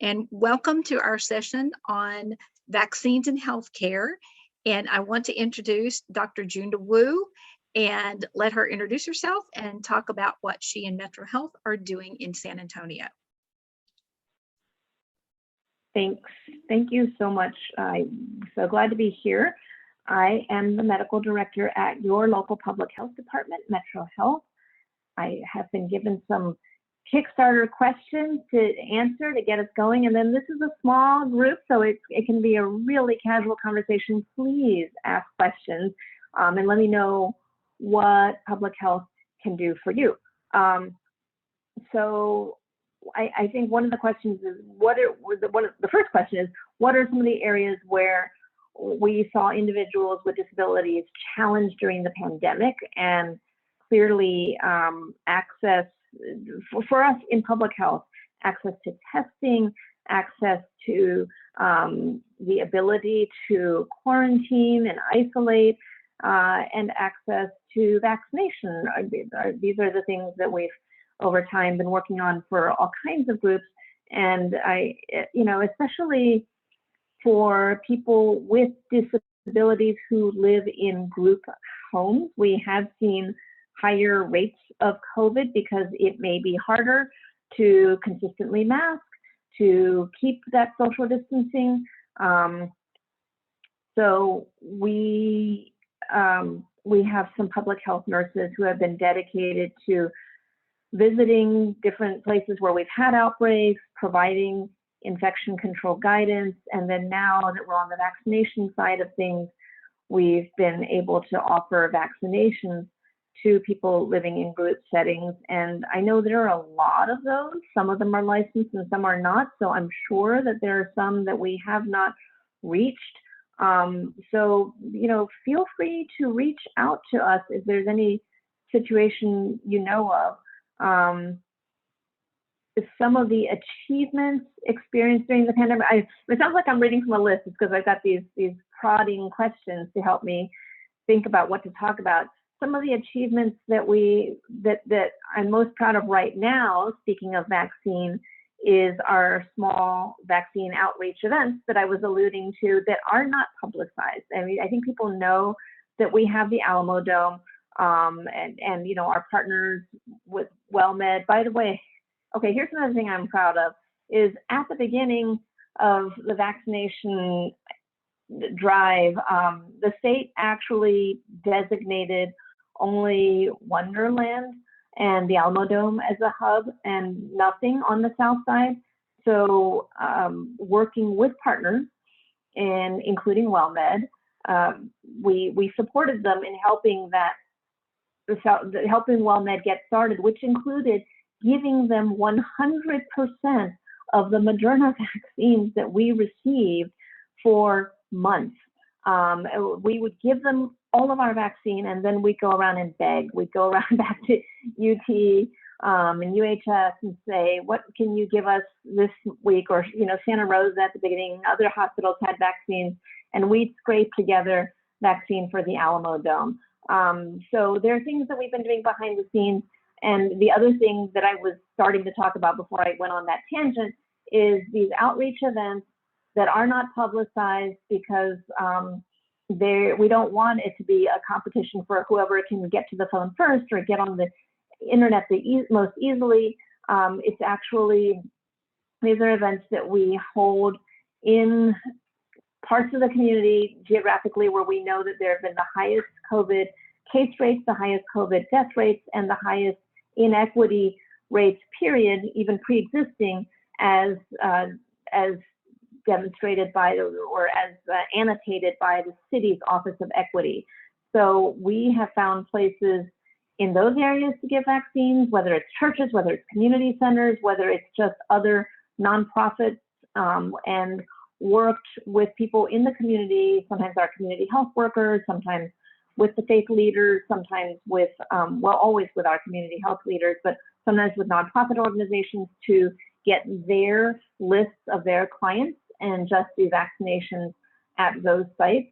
and welcome to our session on vaccines and healthcare. And I want to introduce Dr. Junda Wu and let her introduce herself and talk about what she and Metro Health are doing in San Antonio. Thanks. Thank you so much. I'm so glad to be here. I am the medical director at your local public health department, Metro Health. I have been given some Kickstarter questions to answer to get us going. And then this is a small group, so it can be a really casual conversation. Please ask questions and let me know what public health can do for you. So I think one of the questions is, the first question is, what are some of the areas where we saw individuals with disabilities challenged during the pandemic? And clearly access, for us in public health, access to testing, access to the ability to quarantine and isolate, and access to vaccination. These are the things that we've over time been working on for all kinds of groups. And especially for people with disabilities who live in group homes, we have seen higher rates of COVID because it may be harder to consistently mask, to keep that social distancing. So we have some public health nurses who have been dedicated to visiting different places where we've had outbreaks, providing infection control guidance, and then now that we're on the vaccination side of things, we've been able to offer vaccinations to people living in group settings. And I know there are a lot of those. Some of them are licensed and some are not. So I'm sure that there are some that we have not reached. So, feel free to reach out to us if there's any situation you know of. Some of the achievements experienced during the pandemic, it sounds like I'm reading from a list because I've got these prodding questions to help me think about what to talk about. Some of the achievements that I'm most proud of right now, speaking of vaccine, is our small vaccine outreach events that I was alluding to that are not publicized. I mean, I think people know that we have the Alamo Dome and our partners with WellMed. By the way, okay, here's another thing I'm proud of, is at the beginning of the vaccination drive, the state actually designated only Wonderland and the Alamo Dome as a hub and nothing on the south side. So working with partners, and including WellMed, we supported them in helping WellMed get started, which included giving them 100% of the Moderna vaccines that we received for months. We would give them all of our vaccine, and then we'd go around and beg. We'd go around back to UT and UHS and say, what can you give us this week? Or, Santa Rosa at the beginning, other hospitals had vaccines, and we'd scrape together vaccine for the Alamo Dome. So there are things that we've been doing behind the scenes. And the other thing that I was starting to talk about before I went on that tangent is these outreach events that are not publicized because we don't want it to be a competition for whoever can get to the phone first or get on the internet most easily. It's actually, these are events that we hold in parts of the community geographically where we know that there have been the highest COVID case rates, the highest COVID death rates, and the highest inequity rates, period, even pre-existing, as demonstrated by or as annotated by the city's Office of Equity. So we have found places in those areas to give vaccines, whether it's churches, whether it's community centers, whether it's just other nonprofits, and worked with people in the community, sometimes our community health workers, sometimes with the faith leaders, sometimes with, always with our community health leaders, but sometimes with nonprofit organizations to get their lists of their clients and just do vaccinations at those sites.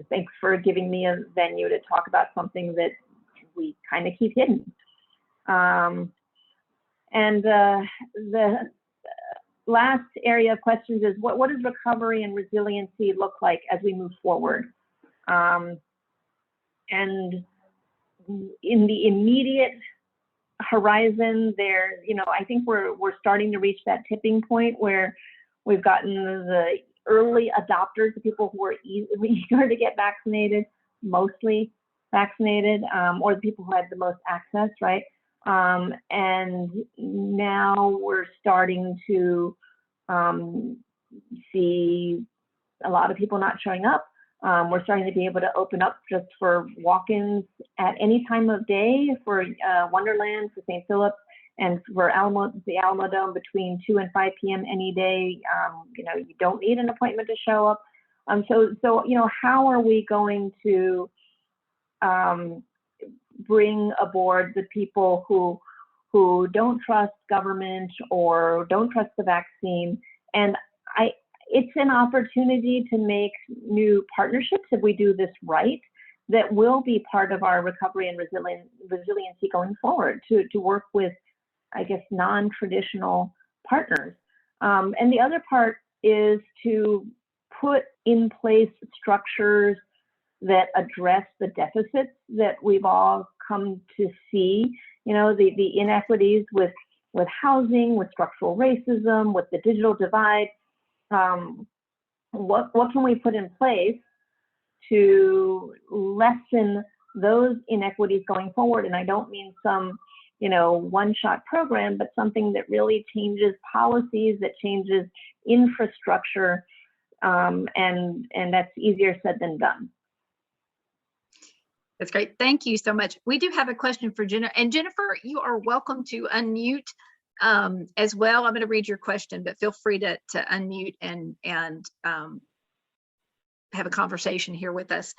Thanks for giving me a venue to talk about something that we kind of keep hidden. And the last area of questions is what does recovery and resiliency look like as we move forward? And in the immediate horizon there, I think we're starting to reach that tipping point where we've gotten the early adopters, the people who are eager to get vaccinated, mostly vaccinated, or the people who had the most access, right? And now we're starting to see a lot of people not showing up. We're starting to be able to open up just for walk-ins at any time of day for Wonderland, for St. Philip's, and for the Alamo Dome between 2 and 5 p.m. any day. You don't need an appointment to show up. So how are we going to bring aboard the people who don't trust government or don't trust the vaccine? And it's an opportunity to make new partnerships if we do this right, that will be part of our recovery and resiliency going forward, to work with, I guess, non-traditional partners. And the other part is to put in place structures that address the deficits that we've all come to see, the inequities with housing, with structural racism, with the digital divide. What can we put in place to lessen those inequities going forward? And I don't mean some one-shot program, but something that really changes policies, that changes infrastructure, and that's easier said than done. That's great. Thank you so much. We do have a question for Jennifer. And Jennifer, you are welcome to unmute as well. I'm going to read your question, but feel free to unmute and have a conversation here with us.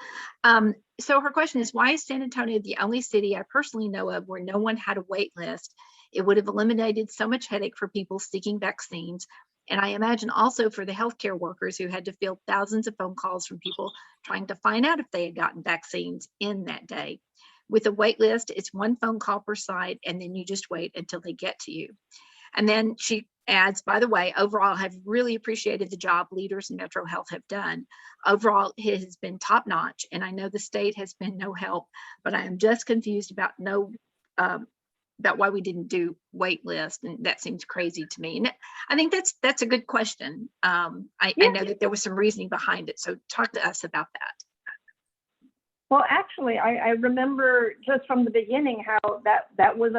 So her question is, why is San Antonio the only city I personally know of where no one had a wait list? It would have eliminated so much headache for people seeking vaccines. And I imagine also for the healthcare workers who had to field thousands of phone calls from people trying to find out if they had gotten vaccines in that day. With a wait list, it's one phone call per site, and then you just wait until they get to you. And then she adds, by the way, overall, I've really appreciated the job leaders in Metro Health have done. Overall, it has been top notch, and I know the state has been no help, but I am just confused about about why we didn't do wait list, and that seems crazy to me. And I think that's a good question. I know that there was some reasoning behind it, so talk to us about that. Well, actually, I remember just from the beginning how that was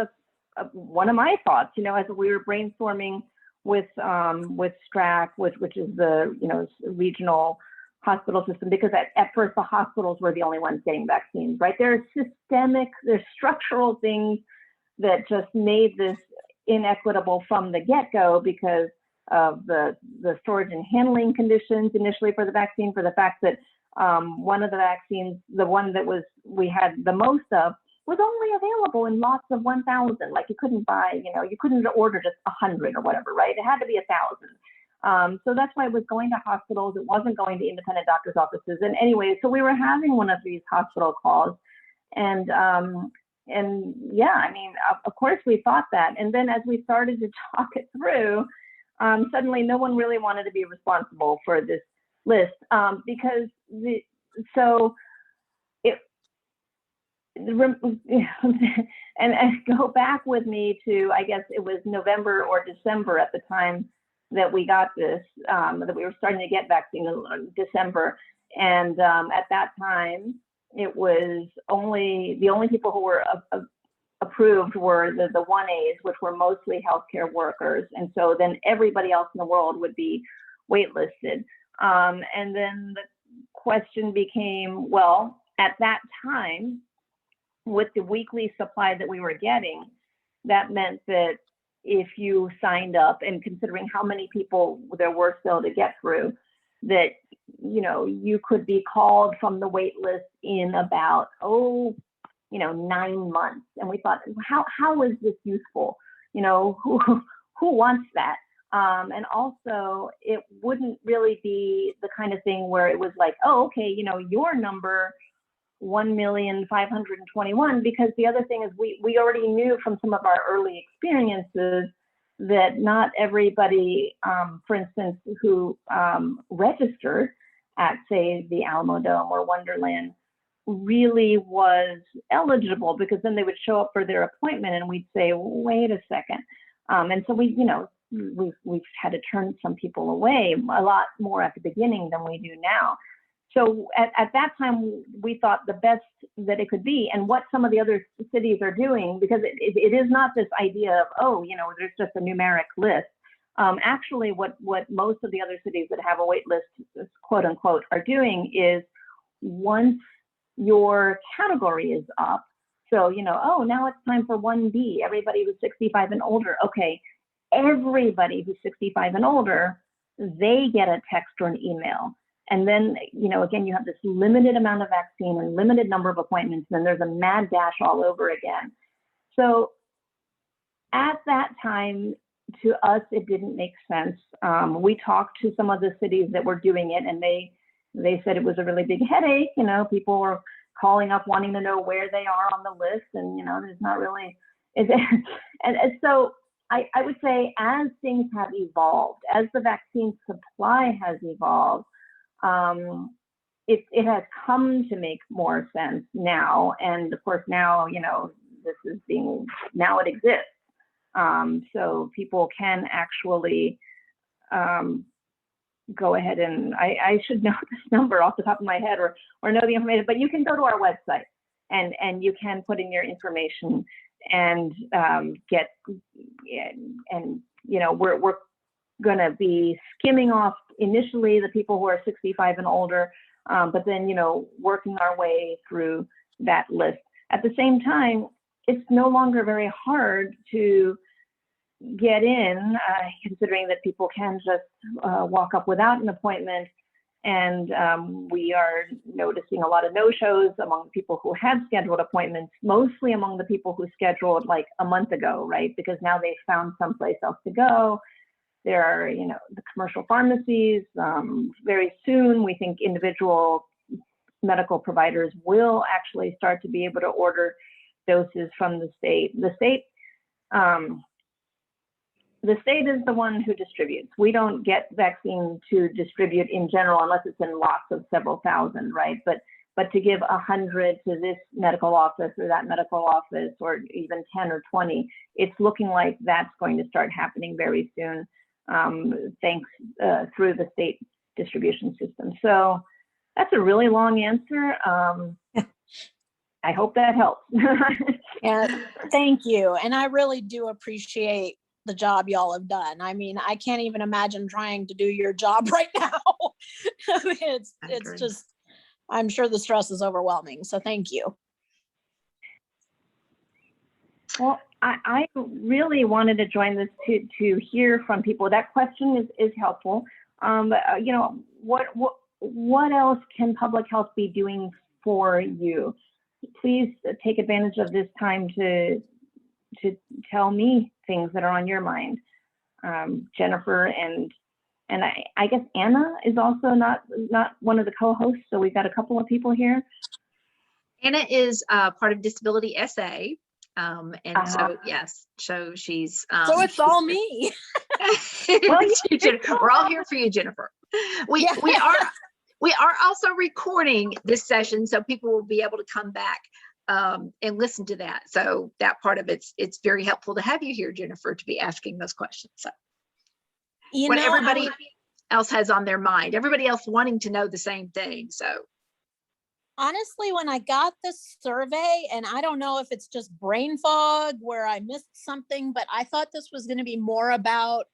one of my thoughts, as we were brainstorming with STRAC, which is the regional hospital system, because at first the hospitals were the only ones getting vaccines, right? There's structural things that just made this inequitable from the get-go because of the storage and handling conditions initially for the vaccine, for the fact that one of the vaccines, the one that we had the most of, was only available in lots of 1,000. Like you couldn't buy, you couldn't order just 100 or whatever, right? It had to be 1,000. So that's why it was going to hospitals. It wasn't going to independent doctors' offices. And anyway, so we were having one of these hospital calls, and yeah, I mean, of course we thought that. And then as we started to talk it through, suddenly no one really wanted to be responsible for this list, because and go back with me to, I guess it was November or December at the time that we got this, that we were starting to get vaccine in December. And at that time, it was the only people who were approved were the 1As, which were mostly healthcare workers. And so then everybody else in the world would be waitlisted. And then the question became, well, at that time, with the weekly supply that we were getting, that meant that if you signed up, and considering how many people there were still to get through, that you could be called from the wait list in about 9 months. And we thought, how is this useful? Who wants that? And also, it wouldn't really be the kind of thing where it was like, oh, okay, your number 1,521,000, because the other thing is we already knew from some of our early experiences that not everybody, for instance, who registered at, say, the Alamo Dome or Wonderland really was eligible, because then they would show up for their appointment and we'd say, wait a second. And so we've had to turn some people away a lot more at the beginning than we do now. So at that time, we thought the best that it could be, and what some of the other cities are doing, because it is not this idea of, oh, there's just a numeric list. Actually, what most of the other cities that have a wait list, quote unquote, are doing is, once your category is up, so, oh, now it's time for 1B, everybody who's 65 and older. Okay, everybody who's 65 and older, they get a text or an email. And then, again, you have this limited amount of vaccine and limited number of appointments, and then there's a mad dash all over again. So at that time, to us, it didn't make sense. We talked to some of the cities that were doing it, and they said it was a really big headache. People were calling up wanting to know where they are on the list, and, there's not really, and so I would say, as things have evolved, as the vaccine supply has evolved, it has come to make more sense now. And of course, now, this is now it exists. So people can actually go ahead, and I should know this number off the top of my head, or know the information, but you can go to our website and you can put in your information and get, and we're going to be skimming off initially the people who are 65 and older, but then, working our way through that list. At the same time, it's no longer very hard to get in, considering that people can just walk up without an appointment. And we are noticing a lot of no-shows among people who had scheduled appointments, mostly among the people who scheduled like a month ago, right? Because now they've found someplace else to go. There are, the commercial pharmacies. Very soon, we think individual medical providers will actually start to be able to order doses from the state. The state is the one who distributes. We don't get vaccine to distribute in general unless it's in lots of several thousand, right? But to give 100 to this medical office or that medical office, or even 10 or 20, it's looking like that's going to start happening very soon, thanks through the state distribution system. So that's a really long answer. I hope that helps. Yeah, thank you. And I really do appreciate the job y'all have done. I mean, I can't even imagine trying to do your job right now. I mean, it's just, I'm sure the stress is overwhelming. So thank you. Well, I really wanted to join this to hear from people. That question is helpful. What else can public health be doing for you? Please take advantage of this time to tell me things that are on your mind. Jennifer and I guess Anna is also not one of the co-hosts, so we've got a couple of people here. Anna is part of Disability SA. So yes, so she's so it's all me. Well, we're all here for you, Jennifer. We are also recording this session, so people will be able to come back and listen to that. So that part of it's very helpful to have you here, Jennifer, to be asking those questions. So what everybody else has on their mind, everybody else wanting to know the same thing. So honestly, when I got this survey, and I don't know if it's just brain fog where I missed something, but I thought this was going to be more about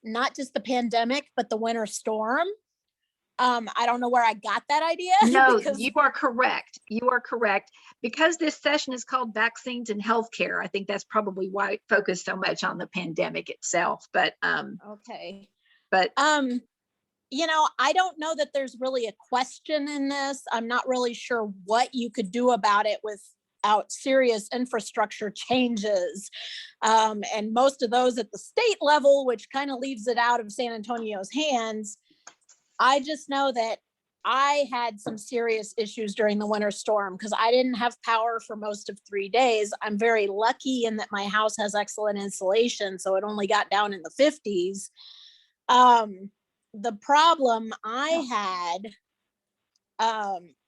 not just the pandemic, but the winter storm. I don't know where I got that idea. No, you are correct. You are correct. Because this session is called Vaccines and Healthcare, I think that's probably why it focused so much on the pandemic itself. But okay. But I don't know that there's really a question in this. I'm not really sure what you could do about it without serious infrastructure changes. And most of those at the state level, which kind of leaves it out of San Antonio's hands. I just know that I had some serious issues during the winter storm because I didn't have power for most of 3 days. I'm very lucky in that my house has excellent insulation, so it only got down in the 50s. The problem I had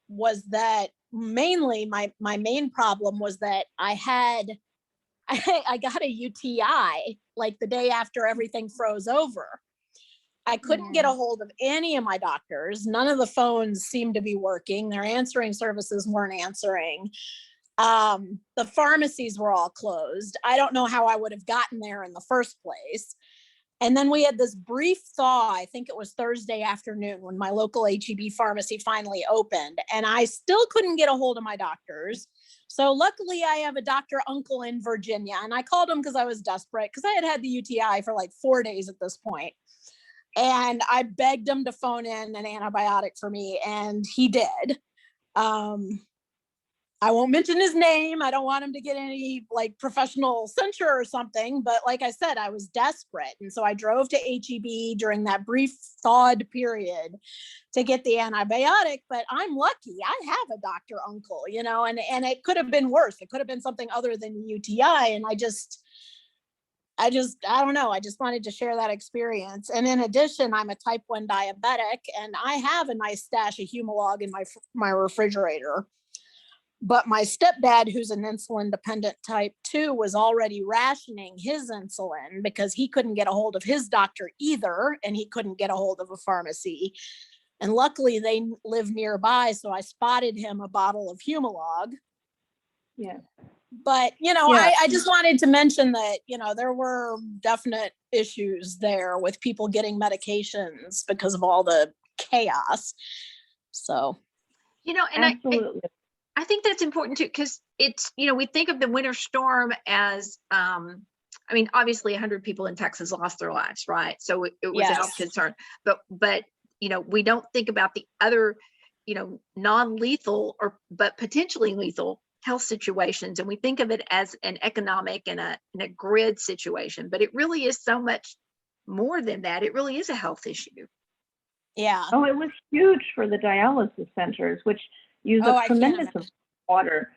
was that mainly my main problem was that I got a UTI like the day after everything froze over. I couldn't get a hold of any of my doctors. None of the phones seemed to be working. Their answering services weren't answering. The pharmacies were all closed. I don't know how I would have gotten there in the first place. And then we had this brief thaw. I think it was Thursday afternoon when my local HEB pharmacy finally opened, and I still couldn't get a hold of my doctors. So luckily I have a doctor uncle in Virginia, and I called him because I was desperate because I had had the UTI for like 4 days at this point. And I begged him to phone in an antibiotic for me, and he did. I won't mention his name. I don't want him to get any like professional censure or something. But like I said, I was desperate. And so I drove to HEB during that brief thawed period to get the antibiotic. But I'm lucky. I have a doctor uncle, you know, and it could have been worse. It could have been something other than UTI. And I don't know. I just wanted to share that experience. And in addition, I'm a type 1 diabetic, and I have a nice stash of Humalog in my refrigerator. But my stepdad, who's an insulin dependent type 2, was already rationing his insulin because he couldn't get a hold of his doctor either, and he couldn't get a hold of a pharmacy. And luckily they live nearby, so I spotted him a bottle of Humalog. Yeah. But, you know, Yeah. I just wanted to mention that, you know, there were definite issues there with people getting medications because of all the chaos. So, You know, and Absolutely. I think that's important too, because it's, you know, we think of the winter storm as, I mean, obviously 100 people in Texas lost their lives, right? So it was a health yes. concern, but, you know, we don't think about the other, you know, non-lethal but potentially lethal health situations. And we think of it as an economic and a grid situation, but it really is so much more than that. It really is a health issue. Yeah. Oh, it was huge for the dialysis centers, which use Oh, a I can't tremendous amount imagine. of water.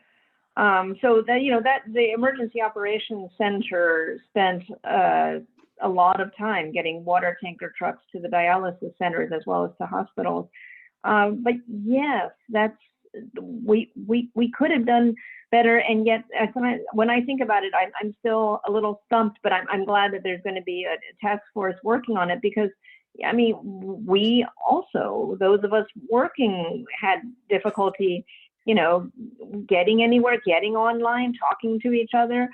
So that, you know, that the emergency operations center spent a lot of time getting water tanker trucks to the dialysis centers as well as to hospitals. But yes, that's we could have done better, and yet when I think about it, I'm still a little stumped. But I'm glad that there's going to be a task force working on it, because I mean, we also, those of us working, had difficulty, you know, getting anywhere, getting online, talking to each other.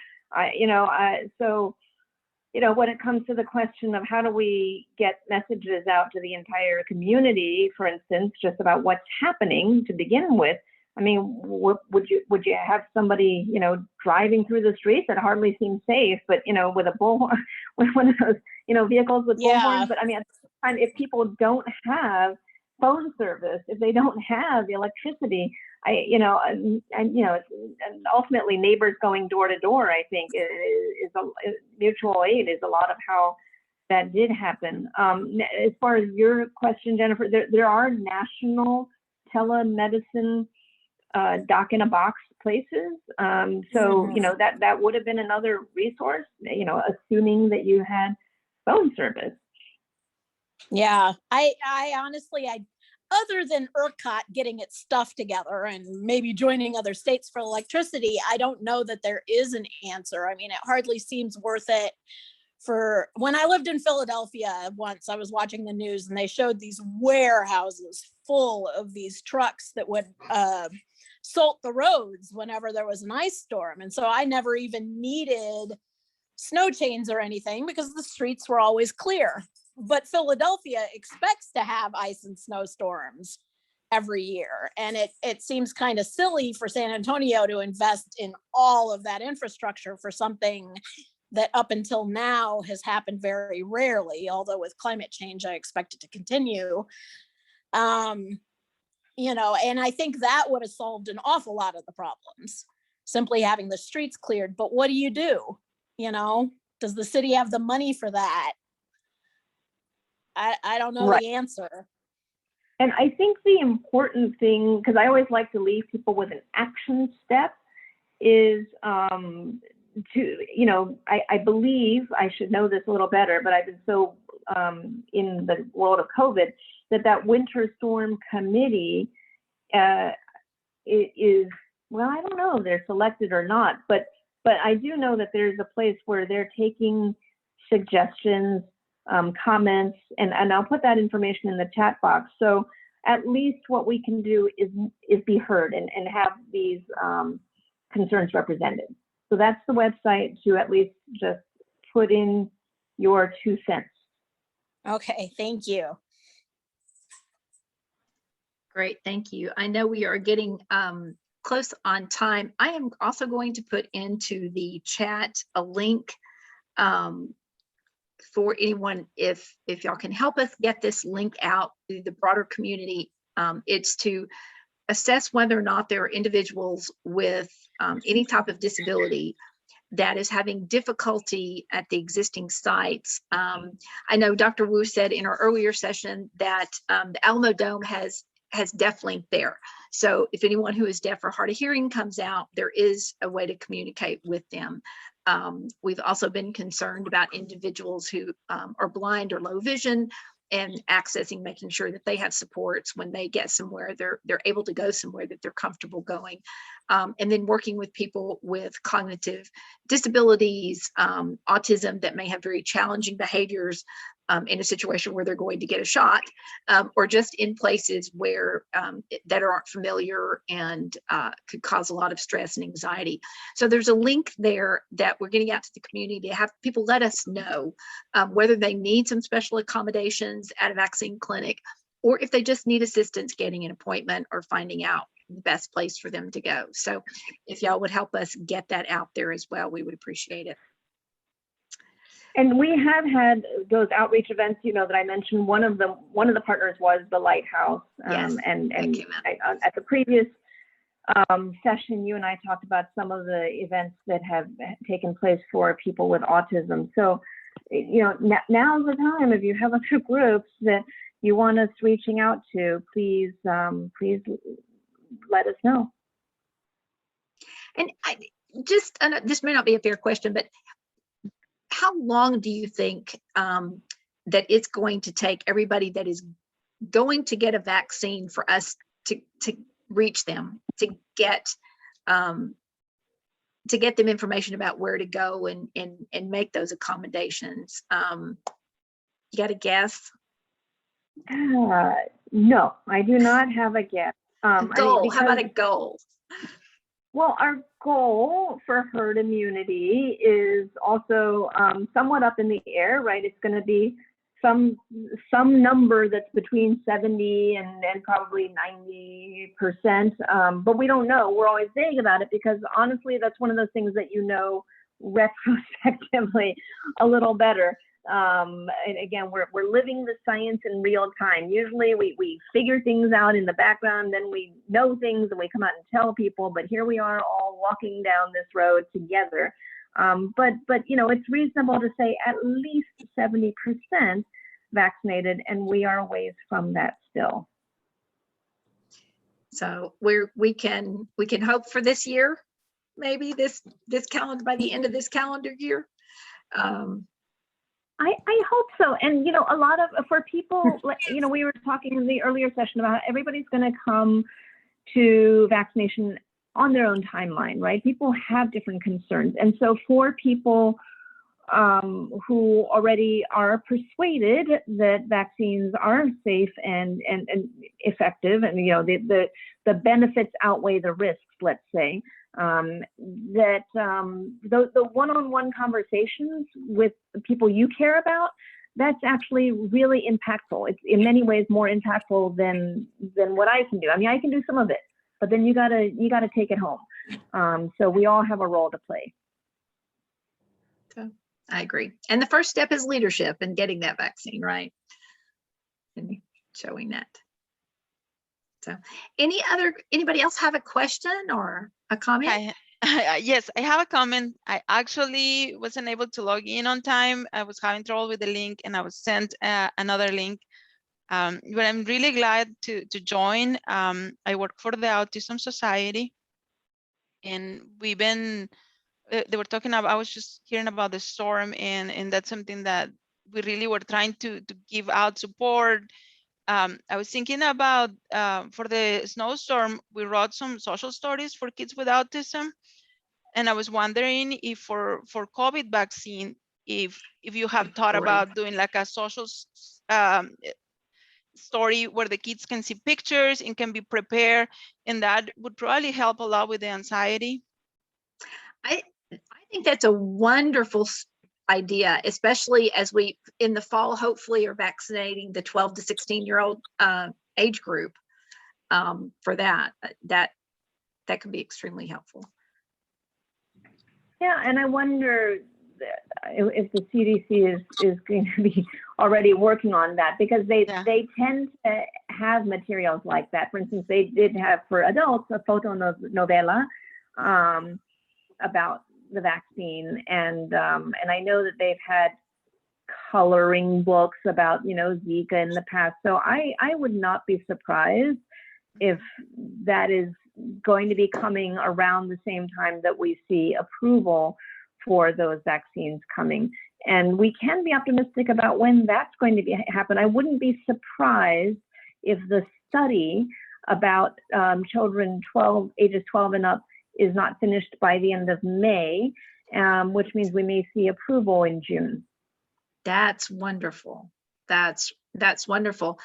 So, you know, when it comes to the question of how do we get messages out to the entire community, for instance, just about what's happening to begin with, I mean, would you have somebody, you know, driving through the streets that hardly seems safe, but, you know, with a bullhorn, with one of those, you know, vehicles with bullhorns? But I mean, at the time, if people don't have phone service, if they don't have the electricity, and ultimately neighbors going door to door, I think mutual aid is a lot of how that did happen. As far as your question, Jennifer, there are national telemedicine doc in a box places. So, you know, that would have been another resource, you know, assuming that you had phone service. Yeah, I honestly, other than ERCOT getting its stuff together and maybe joining other states for electricity, I don't know that there is an answer. I mean, it hardly seems worth it. For when I lived in Philadelphia once, I was watching the news and they showed these warehouses full of these trucks that would salt the roads whenever there was an ice storm. And so I never even needed snow chains or anything because the streets were always clear. But Philadelphia expects to have ice and snowstorms every year. And it seems kind of silly for San Antonio to invest in all of that infrastructure for something that up until now has happened very rarely, although with climate change, I expect it to continue. You know, and I think that would have solved an awful lot of the problems, simply having the streets cleared. But what do? You know, does the city have the money for that? I don't know Right. the answer. And I think the important thing, because I always like to leave people with an action step, is I believe, I should know this a little better, but I've been so in the world of COVID, that winter storm committee is, well, I don't know if they're selected or not, but I do know that there's a place where they're taking suggestions, comments, and I'll put that information in the chat box. So at least what we can do is be heard and have these concerns represented. So that's the website to at least just put in your 2 cents. Okay, thank you. Great, thank you. I know we are getting close on time. I am also going to put into the chat a link for anyone, if y'all can help us get this link out to the broader community. It's to assess whether or not there are individuals with any type of disability that is having difficulty at the existing sites. I know Dr. Wu said in our earlier session that the Alamo Dome has deaf link there. So if anyone who is deaf or hard of hearing comes out, there is a way to communicate with them. We've also been concerned about individuals who are blind or low vision, and making sure that they have supports when they get somewhere, they're able to go somewhere that they're comfortable going. And then working with people with cognitive disabilities, autism, that may have very challenging behaviors in a situation where they're going to get a shot, or just in places where that aren't familiar and could cause a lot of stress and anxiety. So there's a link there that we're getting out to the community to have people let us know whether they need some special accommodations at a vaccine clinic, or if they just need assistance getting an appointment or finding out the best place for them to go. So if y'all would help us get that out there as well, we would appreciate it. And we have had those outreach events, that I mentioned. One of the partners was the Lighthouse. Yes, and at the previous session, you and I talked about some of the events that have taken place for people with autism. So, now's the time. If you have other groups that you want us reaching out to, please let us know. And this may not be a fair question, but how long do you think that it's going to take everybody that is going to get a vaccine for us to reach them, to get them information about where to go and make those accommodations? You got a guess? No, I do not have a guess. A goal. How about a goal? Well, our goal for herd immunity is also somewhat up in the air, right? It's going to be some number that's between 70 and probably 90%, but we don't know. We're always vague about it because honestly, that's one of those things that retrospectively a little better. And again, we're living the science in real time. Usually we figure things out in the background, then we know things and we come out and tell people, but here we are all walking down this road together. But it's reasonable to say at least 70% vaccinated, and we are a ways from that still. So we can hope for this year, maybe this calendar, by the end of this calendar year. I hope so. And, a lot of, for people, we were talking in the earlier session about everybody's going to come to vaccination on their own timeline, right? People have different concerns. And so for people who already are persuaded that vaccines are safe and effective, and, the benefits outweigh the risks, let's say, the one-on-one conversations with the people you care about, that's actually really impactful. It's in many ways more impactful than what I can do. I mean, I can do some of it, but then you gotta take it home. So we all have a role to play. So I agree. And the first step is leadership and getting that vaccine, right? And showing that. So anybody else have a question or a comment? Yes, I have a comment. I actually wasn't able to log in on time. I was having trouble with the link and I was sent another link But I'm really glad to join. I work for the Autism Society, and we've been, they were talking about, I was just hearing about the storm, and that's something that we really were trying to give out support. I was thinking about, for the snowstorm, we wrote some social stories for kids with autism. And I was wondering if for COVID vaccine, if you have thought about doing like a social story where the kids can see pictures and can be prepared, and that would probably help a lot with the anxiety. I think that's a wonderful idea, especially as we in the fall hopefully are vaccinating the 12 to 16-year-old age group. For that could be extremely helpful. Yeah, and I wonder if the CDC is going to be already working on that, because they tend to have materials like that. For instance, they did have for adults a photo novela about the vaccine, and I know that they've had coloring books about, you know, Zika in the past. So I would not be surprised if that is going to be coming around the same time that we see approval for those vaccines coming. And we can be optimistic about when that's going to happen. I wouldn't be surprised if the study about children ages 12 and up is not finished by the end of May, which means we may see approval in June. That's wonderful. That's wonderful.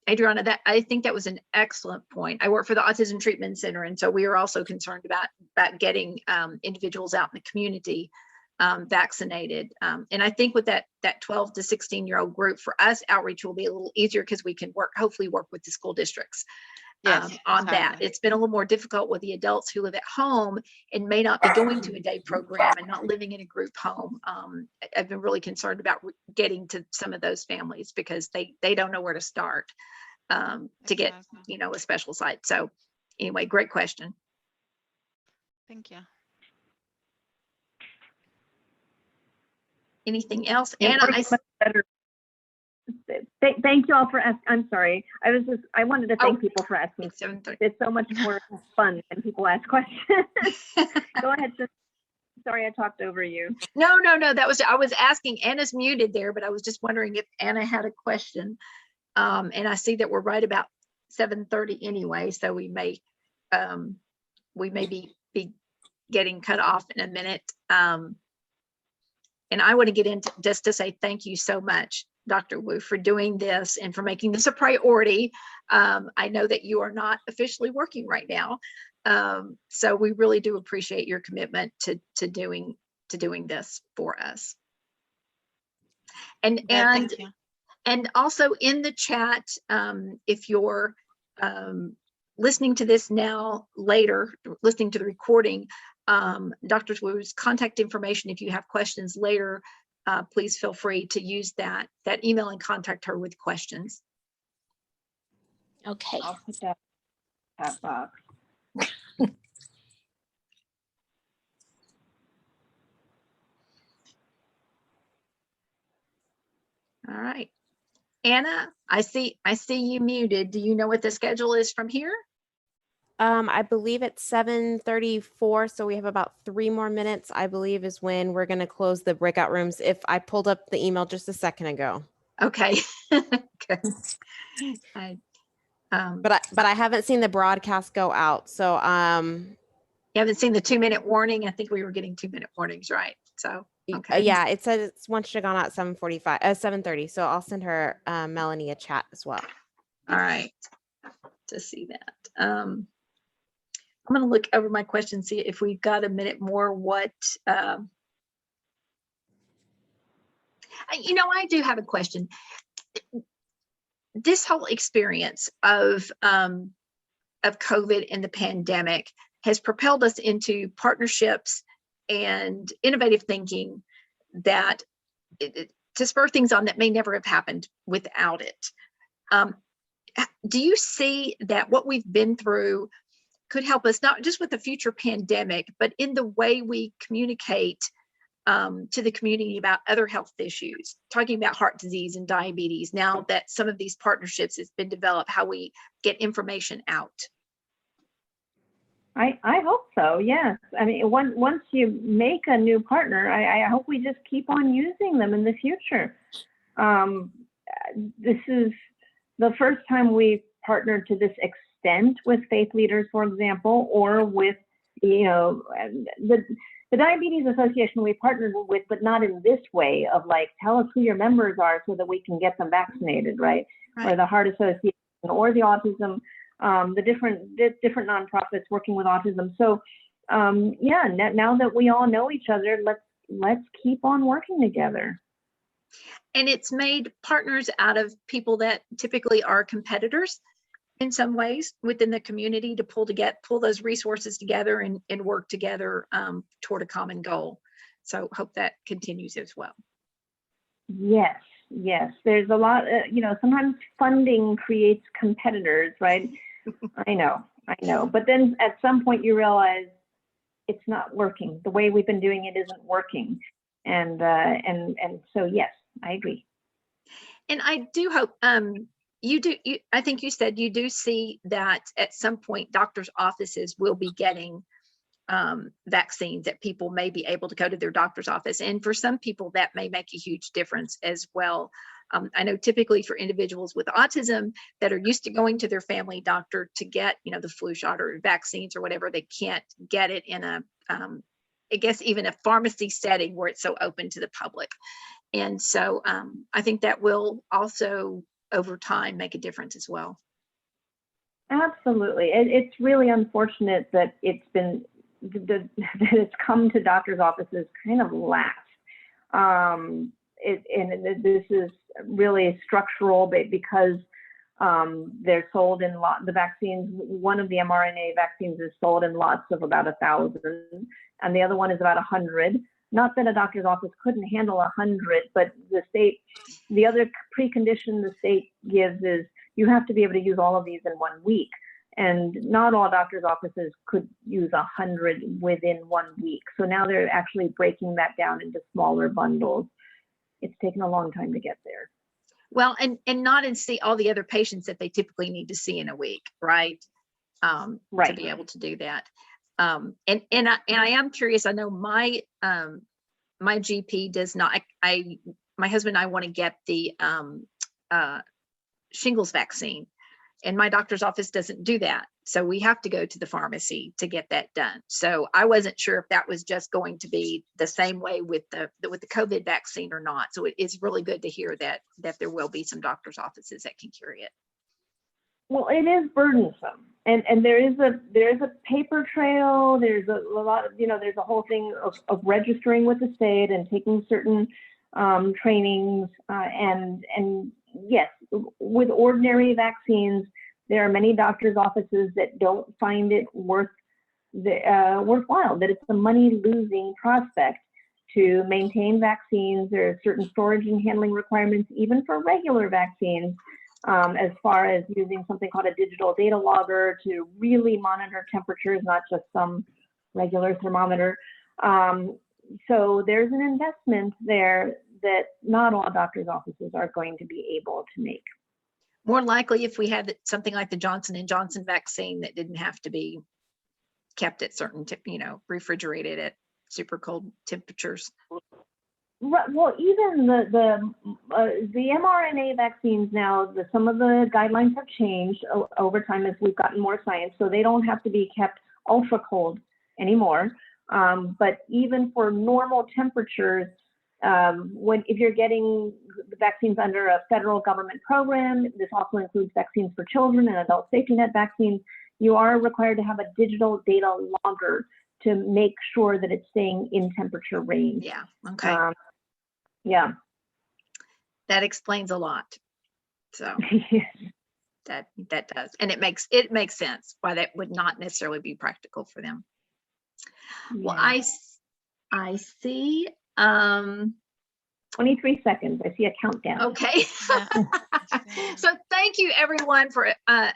Adriana, I think that was an excellent point. I work for the Autism Treatment Center, and so we are also concerned about getting individuals out in the community vaccinated. And I think with that 12 to 16-year-old group, for us, outreach will be a little easier because we can hopefully work with the school districts on that. It's been a little more difficult with the adults who live at home and may not be going to a day program and not living in a group home. I've been really concerned about getting to some of those families because they don't know where to start to get, you know, a special site. So anyway, great question. Thank you. Anything else? Anna, thank you all for asking. I'm sorry. I wanted to thank people for asking. It's so much more fun when people ask questions. Go ahead. Sorry, I talked over you. No. I was asking. Anna's muted there, but I was just wondering if Anna had a question. And I see that we're right about 7:30 anyway, so we may be getting cut off in a minute. And I want to get into just to say thank you so much, Dr. Wu, for doing this and for making this a priority. I know that you are not officially working right now, so we really do appreciate your commitment to doing this for us. And also in the chat, if you're listening to this now later, listening to the recording, Dr. Wu's contact information, if you have questions later, please feel free to use that email and contact her with questions. Okay. I'll put that chat box. All right. Anna, I see you muted. Do you know what the schedule is from here? I believe it's 7:34, so we have about 3 more minutes, I believe, is when we're going to close the breakout rooms. If I pulled up the email just a second ago. Okay. Okay. But I haven't seen the broadcast go out. So you haven't seen the 2-minute warning. I think we were getting 2-minute warnings, right? So okay. Yeah, it says it's one should have gone out 7:30. So I'll send her Melanie a chat as well. All right. To see that. I'm going to look over my questions, see if we've got a minute more. I do have a question. This whole experience of COVID and the pandemic has propelled us into partnerships and innovative thinking that to spur things on that may never have happened without it. Do you see that what we've been through could help us not just with the future pandemic, but in the way we communicate to the community about other health issues, talking about heart disease and diabetes, now that some of these partnerships has been developed, how we get information out? I hope so, yes. I mean, once you make a new partner, I hope we just keep on using them in the future. This is the first time we've partnered to this extent with faith leaders, for example, or with, you know, the Diabetes Association we partnered with, but not in this way of like, tell us who your members are so that we can get them vaccinated, right? Or the Heart Association or the Autism, the different nonprofits working with autism. So yeah, now that we all know each other, let's keep on working together. And it's made partners out of people that typically are competitors in some ways within the community to pull those resources together and work together toward a common goal. So hope that continues as well. Yes, there's a lot, you know, sometimes funding creates competitors, right? I know, but then at some point you realize it's not working. The way we've been doing it isn't working. And so yes, I agree. And I do hope I think you said you do see that at some point doctors' offices will be getting vaccines, that people may be able to go to their doctor's office. And for some people that may make a huge difference as well. I know typically for individuals with autism that are used to going to their family doctor to get, you know, the flu shot or vaccines or whatever, they can't get it in a, I guess even a pharmacy setting where it's so open to the public. And so I think that will also over time make a difference as well. Absolutely. It's really unfortunate that it's been, that it's come to doctors' offices kind of last. And this is really structural because they're sold in the vaccines. One of the mRNA vaccines is sold in lots of about 1,000, and the other one is about 100. Not that a doctor's office couldn't handle 100, but the other precondition the state gives is you have to be able to use all of these in 1 week. And not all doctor's offices could use 100 within 1 week. So now they're actually breaking that down into smaller bundles. It's taken a long time to get there. Well, and not in see all the other patients that they typically need to see in a week, right? Right. To be able to do that. And I am curious. I know my GP does not. My husband and I want to get the shingles vaccine, and my doctor's office doesn't do that. So we have to go to the pharmacy to get that done. So I wasn't sure if that was just going to be the same way with the COVID vaccine or not. So it is really good to hear that there will be some doctor's offices that can carry it. Well, it is burdensome, and there is a paper trail. There's a lot of, you know, there's a whole thing of registering with the state and taking certain trainings, and yes, with ordinary vaccines, there are many doctors' offices that don't find it worthwhile, that it's a money-losing prospect to maintain vaccines. There are certain storage and handling requirements, even for regular vaccines, as far as using something called a digital data logger to really monitor temperatures, not just some regular thermometer. So there's an investment there that not all doctors' offices are going to be able to make. More likely if we had something like the Johnson & Johnson vaccine that didn't have to be kept at certain, refrigerated at super cold temperatures. Right, well, even the mRNA vaccines now, some of the guidelines have changed over time as we've gotten more science, so they don't have to be kept ultra cold anymore. But even for normal temperatures, if you're getting the vaccines under a federal government program, this also includes vaccines for children and adult safety net vaccines, you are required to have a digital data logger to make sure that it's staying in temperature range. Yeah, okay. Yeah. That explains a lot. So that does. And it makes sense why that would not necessarily be practical for them. Yeah. Well, I see 23 seconds. I see a countdown. Okay. So thank you everyone for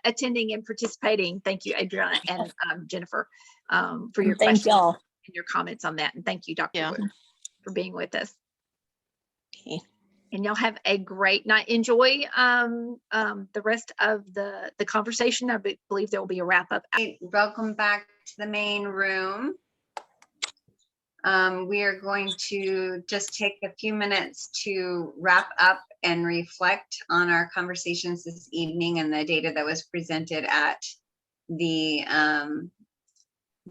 attending and participating. Thank you, Adriana and Jennifer, for your questions and your comments on that. And thank you, Dr. Wood. for being with us. Okay. And y'all have a great night. Enjoy the rest of the conversation. I believe there will be a wrap up. Welcome back to the main room. We are going to just take a few minutes to wrap up and reflect on our conversations this evening and the data that was presented at the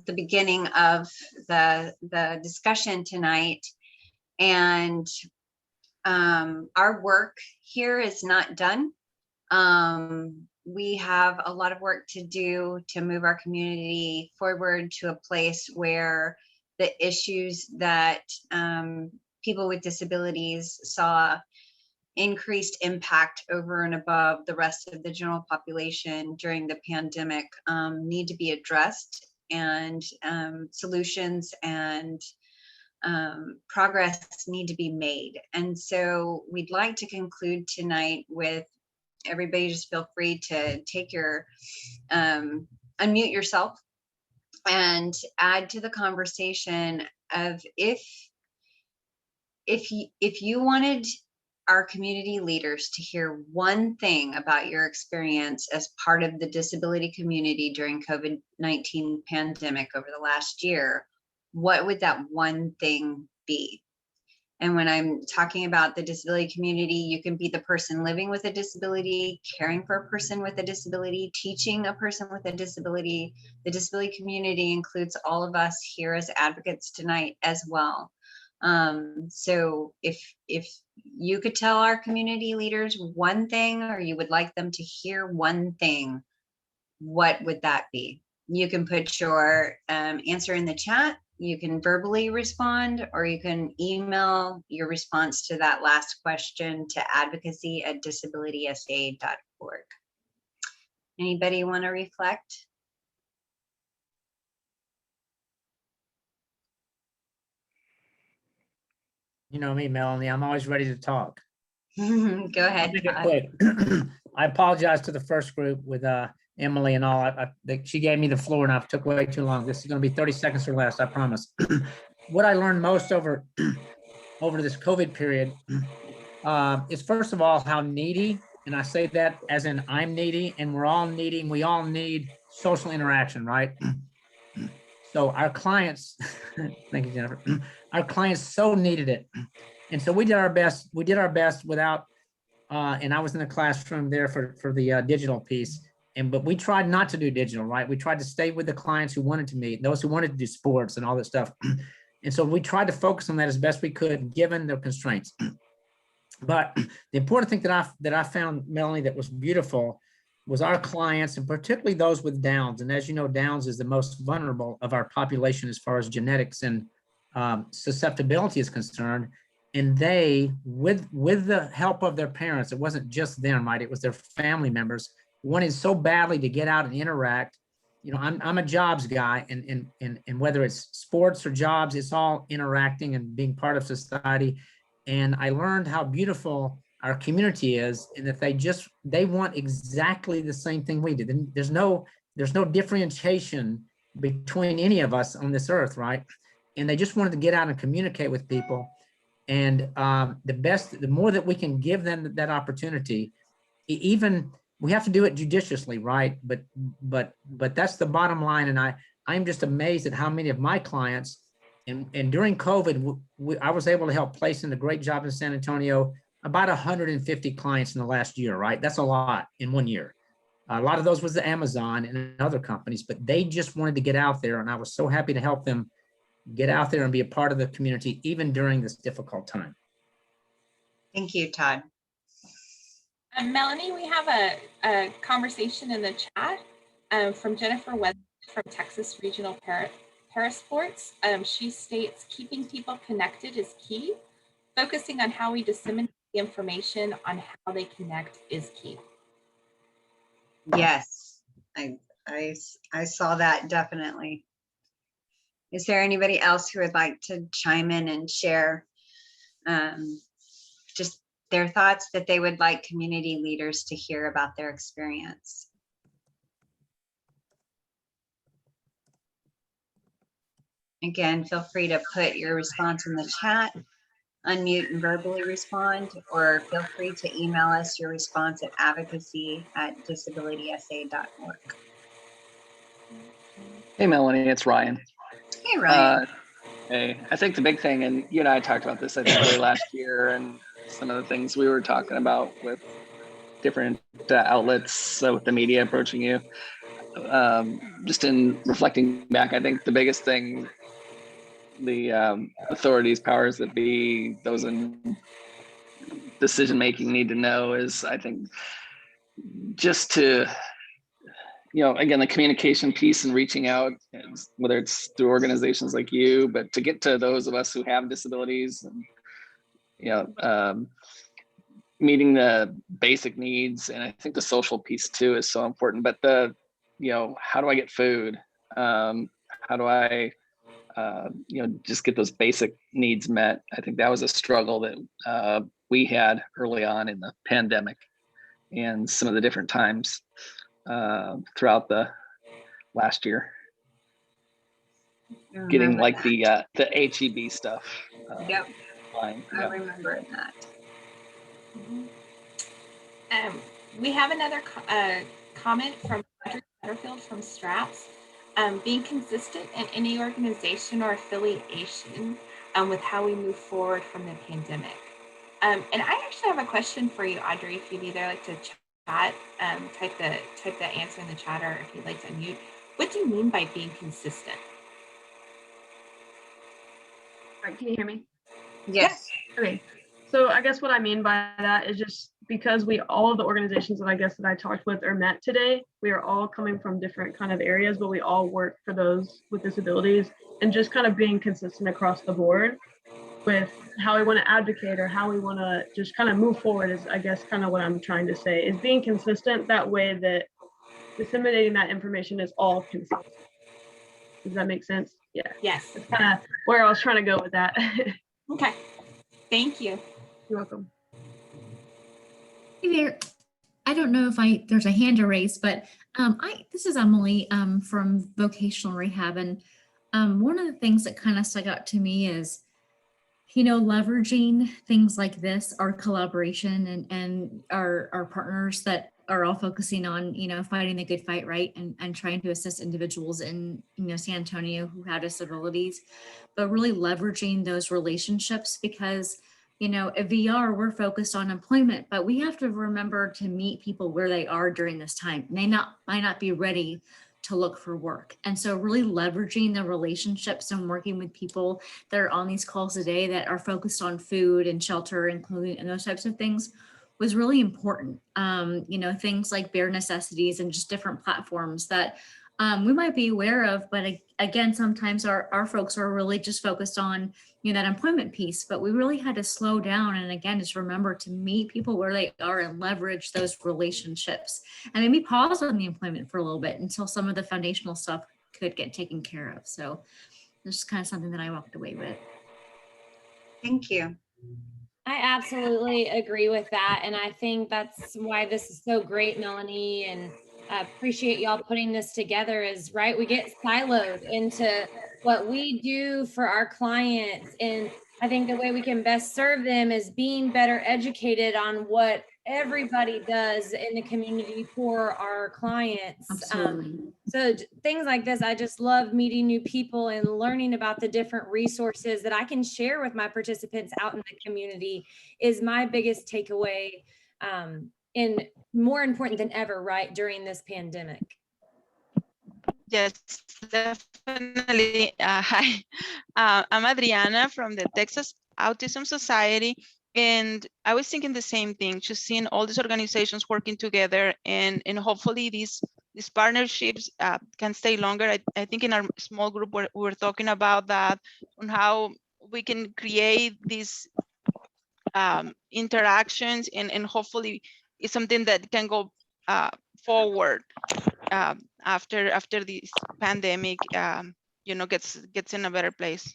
beginning of the discussion tonight. And our work here is not done. We have a lot of work to do to move our community forward to a place where the issues that people with disabilities saw increased impact over and above the rest of the general population during the pandemic need to be addressed, and solutions and progress need to be made. And so we'd like to conclude tonight with everybody just feel free to take your unmute yourself and add to the conversation of if you wanted our community leaders to hear one thing about your experience as part of the disability community during COVID-19 pandemic over the last year, what would that one thing be? And when I'm talking about the disability community, you can be the person living with a disability, caring for a person with a disability, teaching a person with a disability. The disability community includes all of us here as advocates tonight as well. So if you could tell our community leaders one thing, or you would like them to hear one thing, what would that be? You can put your answer in the chat. You can verbally respond, or you can email your response to that last question to advocacy@disabilitysa.org. Anybody want to reflect? You know me, Melanie, I'm always ready to talk. Go I'll ahead. make it Todd. quick. I apologize to the first group with Emily and all. She gave me the floor and I took way too long. This is going to be 30 seconds or less, I promise. What I learned most over this COVID period is, first of all, how needy, and I say that as in I'm needy and we're all needy, and we all need social interaction, right? So our clients, thank you, Jennifer. Our clients so needed it. And so we did our best. We did our best without, and I was in the classroom there for the digital piece. But we tried not to do digital, right? We tried to stay with the clients who wanted to meet, those who wanted to do sports and all that stuff. And so we tried to focus on that as best we could, given their constraints. But the important thing that I found, Melanie, that was beautiful was our clients, and particularly those with Downs. And as you know, Downs is the most vulnerable of our population as far as genetics and susceptibility is concerned. And they, with the help of their parents, it wasn't just them, right? It was their family members, wanted so badly to get out and interact. You know, I'm a jobs guy, and whether it's sports or jobs, it's all interacting and being part of society. And I learned how beautiful our community is, and that they want exactly the same thing we do. There's no differentiation between any of us on this earth, right? And they just wanted to get out and communicate with people. And the more that we can give them that opportunity, even we have to do it judiciously, right? But that's the bottom line. And I'm just amazed at how many of my clients, and during COVID, I was able to help place in a great job in San Antonio, about 150 clients in the last year, right? That's a lot in 1 year. A lot of those was the Amazon and other companies, but they just wanted to get out there. And I was so happy to help them get out there and be a part of the community, even during this difficult time. Thank you, Todd. Melanie, we have a conversation in the chat from Jennifer Weather from Texas Regional Parasports. She states, keeping people connected is key. Focusing on how we disseminate the information on how they connect is key. Yes, I saw that definitely. Is there anybody else who would like to chime in and share just their thoughts that they would like community leaders to hear about their experience? Again, feel free to put your response in the chat, unmute and verbally respond, or feel free to email us your response at advocacy@disabilitysa.org. Hey, Melanie, it's Ryan. Hey, Ryan. Hey, I think the big thing, and you and I talked about this, I think, early last year, and some of the things we were talking about with different outlets, with the media approaching you. Just in reflecting back, I think the biggest thing the authorities, powers that be, those in decision making need to know is, I think, just to, again, the communication piece and reaching out, whether it's through organizations like you, but to get to those of us who have disabilities, and meeting the basic needs. And I think the social piece too is so important. But how do I get food? How do I just get those basic needs met? I think that was a struggle that we had early on in the pandemic, and some of the different times throughout the last year, getting like the HEB stuff. Yep, fine. I remember that. We have another comment from Audrey Butterfield from Straps. Being consistent in any organization or affiliation with how we move forward from the pandemic. And I actually have a question for you, Audrey, if you'd either like to chat, type the answer in the chat, or if you'd like to unmute. What do you mean by being consistent? All right, can you hear me? Yes. Okay. So I guess what I mean by that is just because all of the organizations that I talked with or met today, we are all coming from different kind of areas, but we all work for those with disabilities, and just kind of being consistent across the board with how we want to advocate or how we want to just kind of move forward is, I guess, kind of what I'm trying to say, is being consistent that way that disseminating that information is all consistent. Does that make sense? Yeah. Yes. That's kind of where I was trying to go with that. Okay. Thank you. You're welcome. Hey there. I don't know if there's a hand to raise, but this is Emily from vocational rehab, and one of the things that kind of stuck out to me is, leveraging things like this, our collaboration and our partners that are all focusing on, fighting the good fight, right? And trying to assist individuals in, San Antonio who have disabilities, but really leveraging those relationships, because, at VR, we're focused on employment, but we have to remember to meet people where they are during this time. They might not be ready to look for work. And so really leveraging the relationships and working with people that are on these calls today that are focused on food and shelter and clothing and those types of things was really important. Things like bare necessities and just different platforms that we might be aware of, but again, sometimes our folks are really just focused on, that employment piece, but we really had to slow down. And again, just remember to meet people where they are and leverage those relationships, and maybe pause on the employment for a little bit until some of the foundational stuff could get taken care of. So this is kind of something that I walked away with. Thank you. I absolutely agree with that. And I think that's why this is so great, Melanie, and I appreciate y'all putting this together. Is right, we get siloed into what we do for our clients. And I think the way we can best serve them is being better educated on what everybody does in the community for our clients. Absolutely. So things like this, I just love meeting new people and learning about the different resources that I can share with my participants out in the community is my biggest takeaway, and more important than ever, right, during this pandemic. Yes, definitely. Hi, I'm Adriana from the Texas Autism Society. And I was thinking the same thing, just seeing all these organizations working together, and hopefully these partnerships can stay longer. I think in our small group we're talking about that, on how we can create these interactions, and hopefully it's something that can go forward after this pandemic gets in a better place.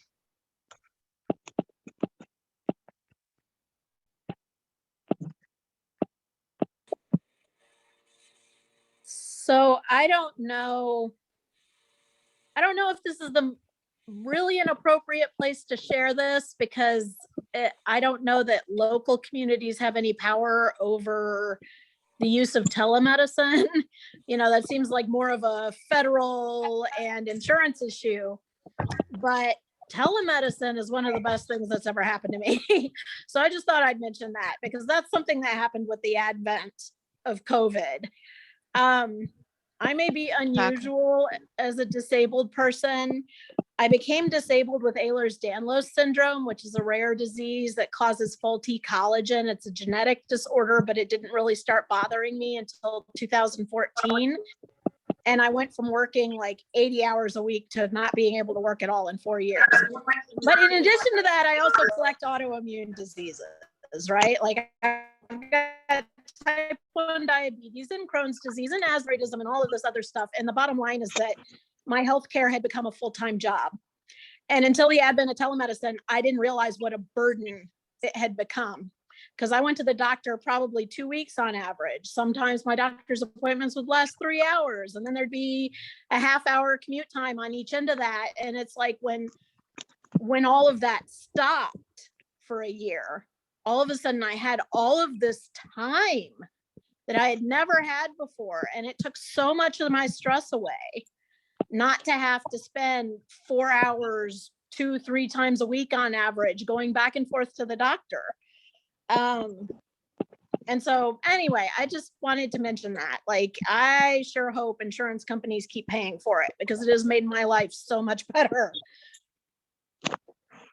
So I don't know if this is really an appropriate place to share this because I don't know that local communities have any power over the use of telemedicine. That seems like more of a federal and insurance issue, but telemedicine is one of the best things that's ever happened to me. So I just thought I'd mention that because that's something that happened with the advent of COVID. I may be unusual as a disabled person. I became disabled with Ehlers-Danlos syndrome, which is a rare disease that causes faulty collagen. It's a genetic disorder, but it didn't really start bothering me until 2014. And I went from working like 80 hours a week to not being able to work at all in 4 years. But in addition to that, I also collect autoimmune diseases, right? Like I've got type 1 diabetes and Crohn's disease and asthmatism and all of this other stuff. And the bottom line is that my healthcare had become a full-time job. And until the advent of telemedicine, I didn't realize what a burden it had become. Because I went to the doctor probably 2 weeks on average. Sometimes my doctor's appointments would last 3 hours, and then there'd be a half-hour commute time on each end of that. And it's like when all of that stopped for a year, all of a sudden I had all of this time that I had never had before. And it took so much of my stress away not to have to spend 4 hours 2-3 times a week on average going back and forth to the doctor. And so anyway, I just wanted to mention that. Like, I sure hope insurance companies keep paying for it because it has made my life so much better.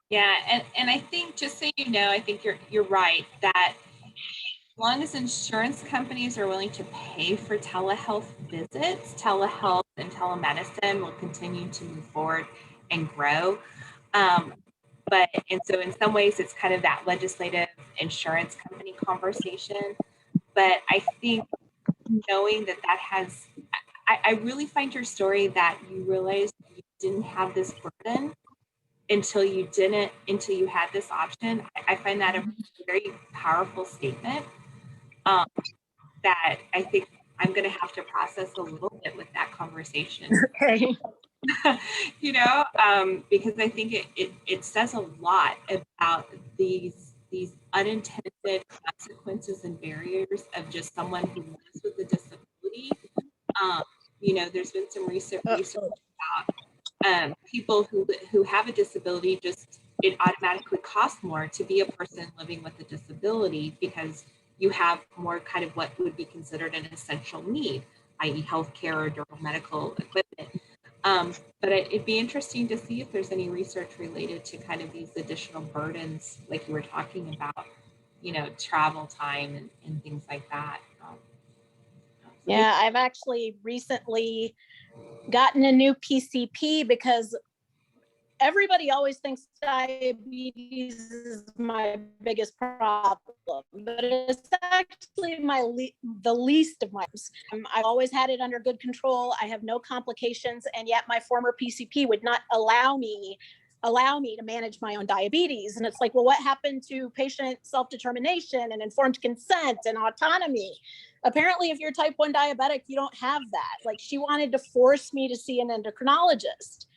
Yeah, and I think, just so you know, I think you're right that as long as insurance companies are willing to pay for telehealth visits, telehealth and telemedicine will continue to move forward and grow. And so in some ways it's kind of that legislative insurance company conversation. But I think knowing that has, I really find your story that you realized you didn't have this burden until you had this option. I find that a very powerful statement that I think I'm going to have to process a little bit with that conversation. Okay. Because I think it says a lot about these unintended consequences and barriers of just someone who lives with a disability. There's been some research about people who have a disability, just it automatically costs more to be a person living with a disability because you have more kind of what would be considered an essential need, i.e. healthcare or durable medical equipment. But it'd be interesting to see if there's any research related to kind of these additional burdens, like you were talking about, travel time and things like that. Yeah, I've actually recently gotten a new PCP because everybody always thinks diabetes is my biggest problem, but it's actually the least of mine. I've always had it under good control. I have no complications, and yet my former PCP would not allow me to manage my own diabetes. And it's like, well, what happened to patient self-determination and informed consent and autonomy? Apparently, if you're type 1 diabetic, you don't have that. Like, she wanted to force me to see an endocrinologist.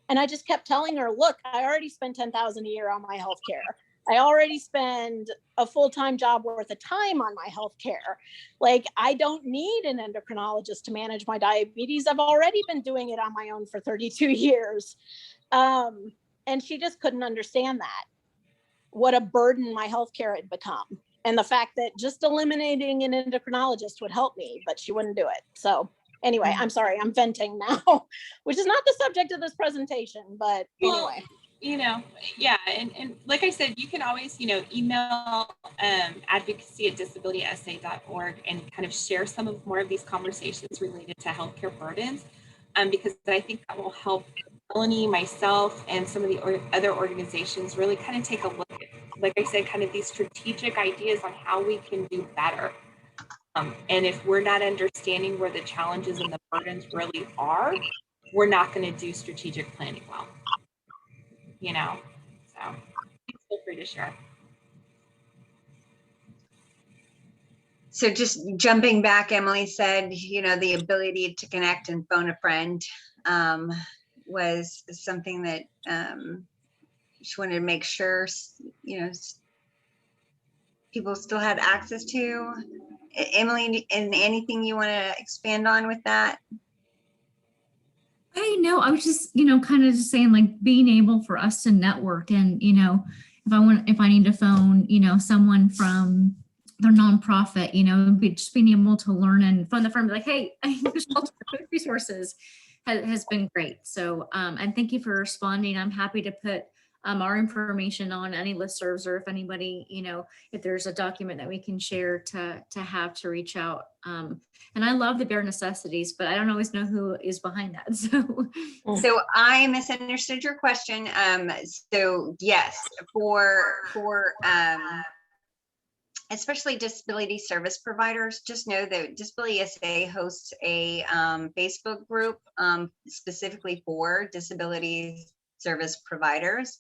And I just kept telling her, look, I already spend $10,000 a year on my healthcare. I already spend a full-time job worth of time on my healthcare. Like, I don't need an endocrinologist to manage my diabetes. I've already been doing it on my own for 32 years. And she just couldn't understand that, what a burden my healthcare had become. And the fact that just eliminating an endocrinologist would help me, but she wouldn't do it. So anyway, I'm sorry, I'm venting now, which is not the subject of this presentation, but anyway. Yeah. And like I said, you can always, email advocacy@disabilitysa.org and kind of share some of more of these conversations related to healthcare burdens, because I think that will help Melanie, myself, and some of the other organizations really kind of take a look at, like I said, kind of these strategic ideas on how we can do better. And if we're not understanding where the challenges and the burdens really are, we're not going to do strategic planning well. So feel free to share. So just jumping back, Emily said, the ability to connect and phone a friend. was something that she wanted to make sure, people still had access to. Emily, and anything you want to expand on with that? I know. I was just, kind of just saying, like, being able for us to network and, if I need to phone, someone from their nonprofit, just being able to learn and phone the firm, like, hey, I need a shelter, resources has been great. So, and thank you for responding. I'm happy to put our information on any listservs, or if anybody, if there's a document that we can share to have to reach out. And I love the bare necessities, but I don't always know who is behind that. So I misunderstood your question. So yes, for especially disability service providers, just know that Disability SA hosts a Facebook group specifically for disability service providers.